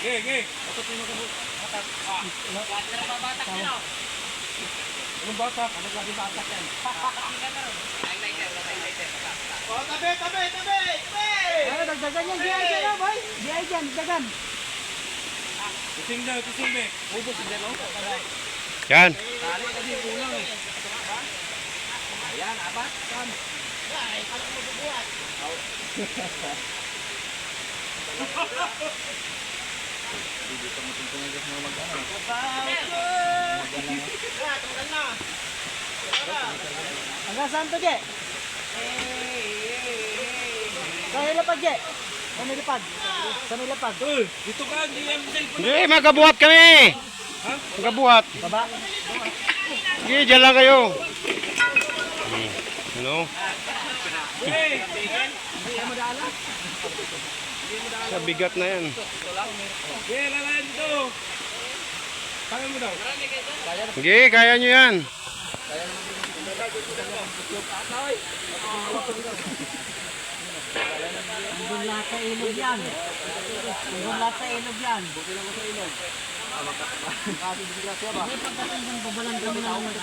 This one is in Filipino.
Ge. Patutin mo kabut. Batak yan, oh. Anong batak? Anong lagi batak yan? Oh, tabi! Dagdagan yan, GI dyan na, boy. GI dyan, dagdagan. Kusing na. Ubus din, oh. Yan. Tali kasi kulang, eh. Ayan, apat. Saan? Ay, paano mo bubuhat? Dito mo tingnan ng mga mag-ano. Tunggal na. Hanggang saan to, Je? Sa nilapag, Je. Sa nilapag. Dito ka, hindi yan cellphone. Hindi, magabuhat kami. Ha? Magabuhat. Baba. Sige, dyan lang kayo. Ano? Sa bigat na yan. Lalayan dito. Kaya mo daw. Sige, kaya nyo yan. Nandun lahat sa ilog yan. May pagkatang babalang kami na naman.